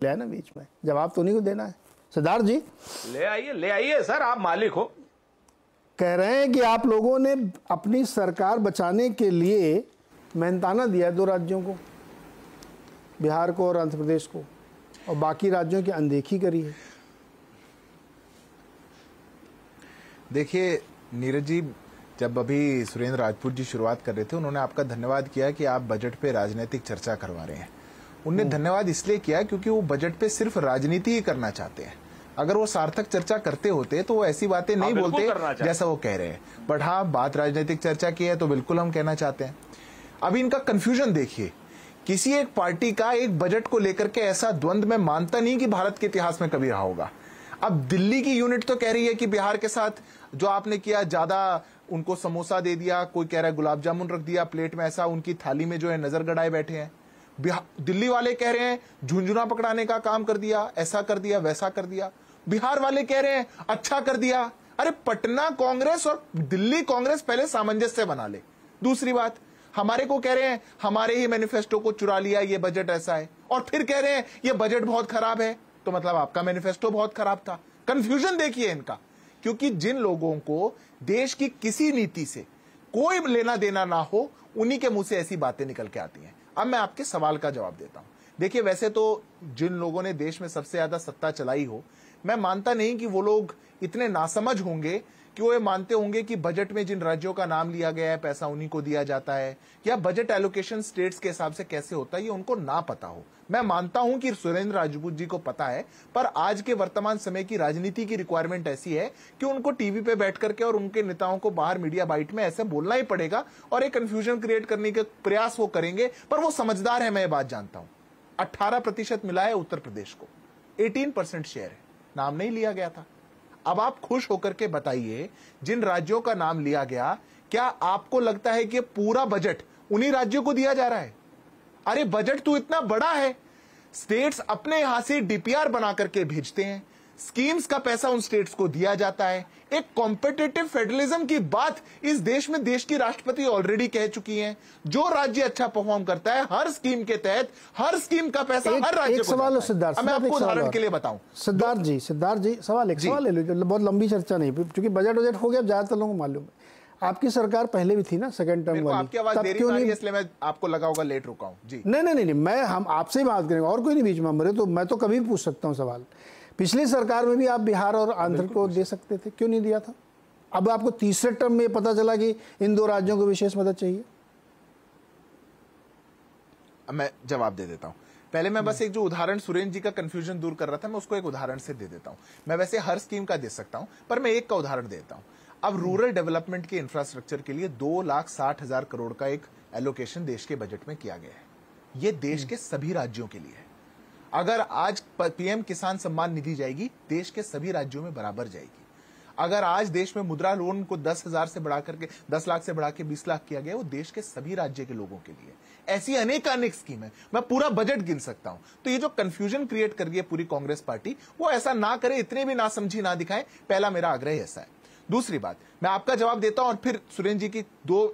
ले आए ना बीच में, जवाब तो उन्हीं को देना है। सिद्धार्थ जी ले आइए सर, आप मालिक हो। कह रहे हैं कि आप लोगों ने अपनी सरकार बचाने के लिए मेहनताना दिया 2 राज्यों को, बिहार को और आंध्र प्रदेश को, और बाकी राज्यों की अनदेखी करी है। देखिए नीरज जी, जब अभी सुरेंद्र राजपूत जी शुरुआत कर रहे थे, उन्होंने आपका धन्यवाद किया कि आप बजट पे राजनीतिक चर्चा करवा रहे हैं। उनने धन्यवाद इसलिए किया क्योंकि वो बजट पे सिर्फ राजनीति ही करना चाहते हैं। अगर वो सार्थक चर्चा करते होते तो वो ऐसी बातें नहीं बोलते जैसा वो कह रहे हैं। बट हाँ, बात राजनीतिक चर्चा की है तो बिल्कुल हम कहना चाहते हैं। अभी इनका कंफ्यूजन देखिए, किसी एक पार्टी का एक बजट को लेकर के ऐसा द्वंद्व मैं मानता नहीं कि भारत के इतिहास में कभी रहा होगा। अब दिल्ली की यूनिट तो कह रही है कि बिहार के साथ जो आपने किया, ज्यादा उनको समोसा दे दिया, कोई कह रहा है गुलाब जामुन रख दिया प्लेट में, ऐसा उनकी थाली में जो है नजर गड़ाए बैठे हैं। दिल्ली वाले कह रहे हैं झुंझुना पकड़ाने का काम कर दिया, ऐसा कर दिया, वैसा कर दिया। बिहार वाले कह रहे हैं अच्छा कर दिया। अरे पटना कांग्रेस और दिल्ली कांग्रेस पहले सामंजस्य बना ले। दूसरी बात, हमारे को कह रहे हैं हमारे ही मैनिफेस्टो को चुरा लिया, ये बजट ऐसा है, और फिर कह रहे हैं ये बजट बहुत खराब है। तो मतलब आपका मैनिफेस्टो बहुत खराब था। कंफ्यूजन देखिए इनका, क्योंकि जिन लोगों को देश की किसी नीति से कोई लेना देना ना हो, उन्हीं के मुंह से ऐसी बातें निकल के आती हैं। अब मैं आपके सवाल का जवाब देता हूं। देखिए, वैसे तो जिन लोगों ने देश में सबसे ज्यादा सत्ता चलाई हो, मैं मानता नहीं कि वो लोग इतने नासमझ होंगे कि वो ये मानते होंगे कि बजट में जिन राज्यों का नाम लिया गया है पैसा उन्हीं को दिया जाता है, या बजट एलोकेशन स्टेट्स के हिसाब से कैसे होता है ये उनको ना पता हो। मैं मानता हूं कि सुरेंद्र राजपूत जी को पता है, पर आज के वर्तमान समय की राजनीति की रिक्वायरमेंट ऐसी है कि उनको टीवी पे बैठ करके और उनके नेताओं को बाहर मीडिया बाइट में ऐसे बोलना ही पड़ेगा, और एक कंफ्यूजन क्रिएट करने के प्रयास वो करेंगे। पर वो समझदार है, मैं ये बात जानता हूं। 18% मिला है उत्तर प्रदेश को, 18% शेयर है, नाम नहीं लिया गया था। अब आप खुश होकर के बताइए, जिन राज्यों का नाम लिया गया, क्या आपको लगता है कि पूरा बजट उन्हीं राज्यों को दिया जा रहा है? अरे बजट तो इतना बड़ा है, स्टेट्स अपने यहां से डीपीआर बना करके भेजते हैं, स्कीम्स का पैसा उन स्टेट्स को दिया जाता है। एक कॉम्पिटिटिव फेडरलिज्म की बात इस देश में देश की राष्ट्रपति ऑलरेडी कह चुकी हैं। जो राज्य अच्छा परफॉर्म करता है, हर स्कीम के तहत हर स्कीम का पैसा हर राज्य को सवाल है। सिद्धार्थ, मैं आपको उदाहरण के लिए बताऊं। सिद्धार्थ जी सवाल ले लीजिए, बहुत लंबी चर्चा नहीं, क्योंकि बजट हो गया, ज्यादातर लोगों को मालूम है। आपकी सरकार पहले भी थी ना, सेकंड टर्म वाली। आपकी आवाज देरी हो रही है, इसलिए मैं आपको लगा होगा लेट रुका हूं जी। नहीं, मैं हम आपसे ही बात करेंगे, और कोई नहीं बीच में मरे, तो मैं तो कभी भी पूछ सकता हूं सवाल। पिछली सरकार में भी आप बिहार और आंध्र को दे सकते थे, क्यों नहीं दिया था? अब आपको तीसरे टर्म में पता चला कि इन 2 राज्यों को विशेष मदद चाहिए। मैं जवाब दे देता हूं। पहले मैं बस एक जो उदाहरण सुरेंद्र जी का कंफ्यूजन दूर कर रहा था, मैं उसको एक उदाहरण से दे देता हूं। मैं वैसे हर स्कीम का दे सकता हूं, पर मैं एक का उदाहरण देता हूं। अब रूरल डेवलपमेंट के इंफ्रास्ट्रक्चर के लिए 2,60,000 करोड़ का एक एलोकेशन देश के बजट में किया गया है। यह देश के सभी राज्यों के लिए है। अगर आज पीएम किसान सम्मान निधि जाएगी, देश के सभी राज्यों में बराबर जाएगी। अगर आज देश में मुद्रा लोन को 10,000 से बढ़ा करके 10 लाख से बढ़ा के 20 लाख किया गया, वो देश के सभी राज्य के लोगों के लिए। ऐसी अनेक स्कीम है, मैं पूरा बजट गिन सकता हूं। तो ये जो कंफ्यूजन क्रिएट कर रही है पूरी कांग्रेस पार्टी, वो ऐसा ना करे, इतने भी ना समझी ना दिखाए। पहला मेरा आग्रह ऐसा है। दूसरी बात, मैं आपका जवाब देता हूं, और फिर सुरेंद्र जी की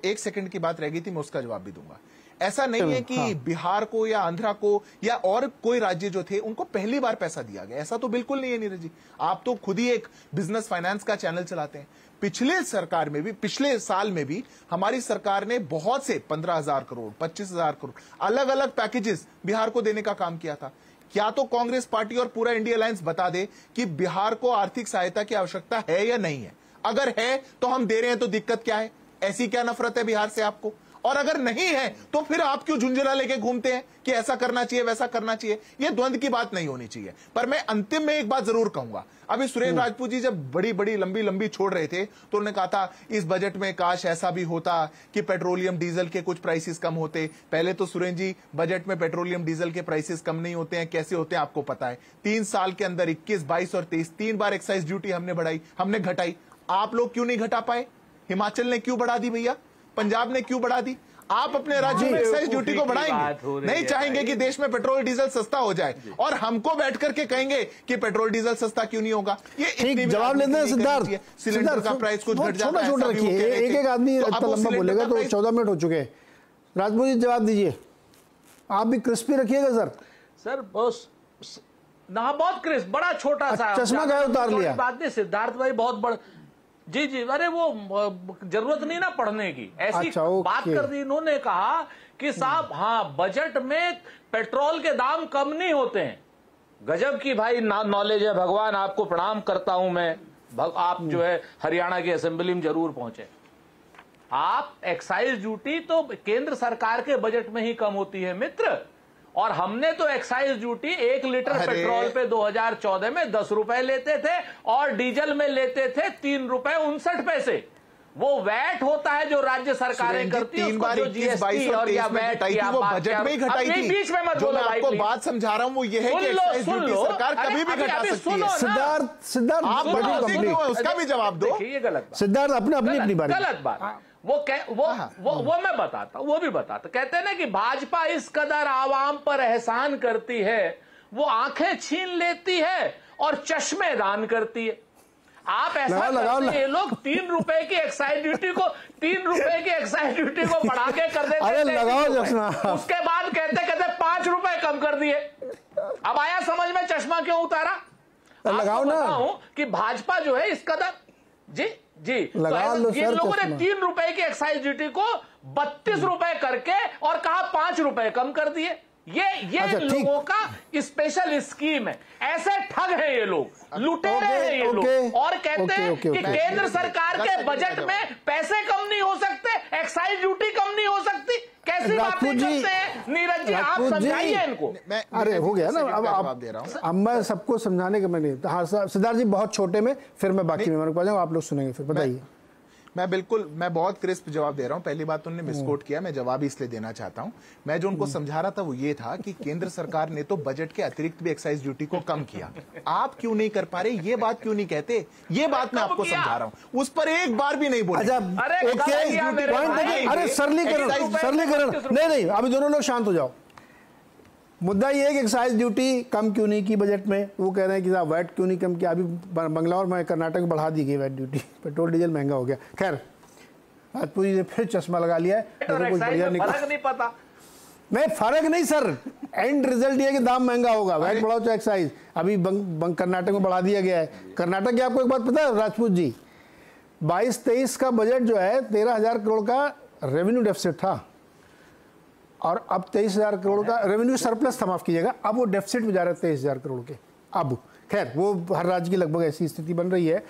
1 सेकंड की बात रह गई थी, मैं उसका जवाब भी दूंगा। ऐसा नहीं है कि बिहार को या आंध्रा को या और कोई राज्य जो थे उनको पहली बार पैसा दिया गया, ऐसा तो बिल्कुल नहीं है नीरज जी। आप तो खुद ही एक बिजनेस फाइनेंस का चैनल चलाते हैं। पिछले सरकार में भी, पिछले साल में भी हमारी सरकार ने बहुत से 15,000 करोड़, 25,000 करोड़ अलग अलग पैकेजेस बिहार को देने का काम किया था। क्या तो कांग्रेस पार्टी और पूरा इंडिया अलायंस बता दे कि बिहार को आर्थिक सहायता की आवश्यकता है या नहीं है। अगर है तो हम दे रहे हैं, तो दिक्कत क्या है? ऐसी क्या नफरत है बिहार से आपको? और अगर नहीं है तो फिर आप क्यों झुंझुना लेके घूमते हैं कि ऐसा करना चाहिए, वैसा करना चाहिए? ये द्वंद की बात नहीं होनी चाहिए। पर मैं अंतिम में एक बात जरूर कहूंगा। अभी सुरेंद्र राजपूत जी जब बड़ी लंबी छोड़ रहे थे, तो उन्होंने कहा था इस बजट में काश ऐसा भी होता कि पेट्रोलियम डीजल के कुछ प्राइसेस कम होते। पहले तो सुरेंद्र जी, बजट में पेट्रोलियम डीजल के प्राइसेस कम नहीं होते हैं। कैसे होते हैं आपको पता है। 3 साल के अंदर 21, 22 और 23 3 बार एक्साइज ड्यूटी हमने घटाई। आप लोग क्यों नहीं घटा पाए? हिमाचल ने क्यों बढ़ा दी भैया? पंजाब ने क्यों बढ़ा दी? आप अपने राज्य में एक्साइज ड्यूटी को बढ़ाएंगे, नहीं चाहेंगे कि देश में पेट्रोल डीजल सस्ता हो जाए, और हमको बैठ करके कहेंगे कि पेट्रोल डीजल सस्ता क्यों नहीं होगा। ये जवाब लेते हैं सिद्धार्थ। सिलेंडर का प्राइस कुछ घट जाता है, एक आदमी इतना लंबा बोलेगा तो 14 मिनट हो चुके हैं। राजपूत जी जवाब दीजिए, आप भी क्रिस्पी रखिएगा सर। सर बस ना बहुत क्रिस्प, बड़ा छोटा सा चश्मा गया उतार लिया। बात नहीं, सिद्धार्थ भाई बहुत बड़ा। जी जी, अरे वो जरूरत नहीं ना पढ़ने की, ऐसी बात कर दी इन्होंने। कहा कि साहब हाँ, बजट में पेट्रोल के दाम कम नहीं होते हैं। गजब की भाई नॉलेज है, भगवान आपको प्रणाम करता हूं मैं। आप जो है हरियाणा की असेंबली में जरूर पहुंचे। आप एक्साइज ड्यूटी तो केंद्र सरकार के बजट में ही कम होती है मित्र, और हमने तो एक्साइज ड्यूटी 1 लीटर पेट्रोल पे 2014 में 10 रुपए लेते थे और डीजल में लेते थे 3 रुपए 59 पैसे। वो वैट होता है जो राज्य सरकारें करती है, उसको जो जीएसटी और या वैट की वो बजट में ही घटाई थी। बीच में मत बोलो भाई, आपको बात समझा रहा हूं वो ये है कि एक्साइज ड्यूटी सरकार कभी भी घटा सकती है। सिद्धार्थ आप उसका भी जवाब दो। ये गलत बात, सिद्धार्थ अपनी बात, गलत बात। वो मैं बताता, वो भी बताता। कहते हैं ना कि भाजपा इस कदर आवाम पर एहसान करती है, वो आंखें छीन लेती है और चश्मे दान करती है। आप ऐसा करते हैं, ये लोग 3 रुपए की एक्साइज ड्यूटी को 3 रुपए की एक्साइज ड्यूटी को बढ़ा के कर देते। अरे लगाओ चश्मा। उसके बाद कहते 5 रुपए कम कर दिए। अब आया समझ में चश्मा क्यों उतारा? लगाओ ना कि भाजपा जो है इस कदर जी जी तो ये लोगों ने 3 रुपए की एक्साइज ड्यूटी को 32 रुपए करके और कहा 5 रुपए कम कर दिए। ये लोगों का स्पेशल स्कीम है। ऐसे ठग है ये लोग, लुटेरे हैं ये लोग, और कहते हैं कि केंद्र सरकार के बजट में पैसे कम नहीं हो सकते, एक्साइज ड्यूटी कम नहीं हो सकती। कैसी बातें करते हैं नीरज जी, आप समझाइए इनको। अरे हो गया ना, अब मैं सबको समझाने का मैंने। हाँ सिद्धार्थ जी, बहुत छोटे में, फिर मैं बाकी मेहमानों को आ जाऊंगा, आप लोग सुनेंगे फिर। बताइए। मैं बहुत क्रिस्प जवाब दे रहा हूं। पहली बात तो उन्होंने मिसकोट किया, मैं जवाब इसलिए देना चाहता हूं। मैं जो उनको समझा रहा था वो ये था कि केंद्र सरकार ने तो बजट के अतिरिक्त भी एक्साइज ड्यूटी को कम किया, आप क्यों नहीं कर पा रहे? ये बात क्यों नहीं कहते? ये बात मैं आपको समझा रहा हूं, उस पर एक बार भी नहीं बोले। अरे सरलीकरण नहीं, अभी दोनों लोग शांत हो जाओ। मुद्दा ये है कि एक्साइज ड्यूटी कम क्यों नहीं की बजट में। वो कह रहे हैं कि साहब वैट क्यों नहीं कम किया। अभी बंगलौर में कर्नाटक में बढ़ा दी गई वैट ड्यूटी, पेट्रोल डीजल महंगा हो गया। खैर राजपूत जी ने फिर चश्मा लगा लिया है, कुछ बढ़िया नहीं पता। नहीं फर्क नहीं सर, एंड रिजल्ट ये कि दाम महंगा होगा। वैट बढ़ाओ चाहे एक्साइज। अभी कर्नाटक में बढ़ा दिया गया है। कर्नाटक की आपको एक बात पता है राजपूत जी, 22-23 का बजट जो है 13,000 करोड़ का रेवेन्यू डेफिसिट था, और अब 23,000 करोड़ का रेवेन्यू सरप्लस था, माफ कीजिएगा। अब वो डेफिसिट में जा रहे हैं 23,000 करोड़ के। अब खैर वो हर राज्य की लगभग ऐसी स्थिति बन रही है।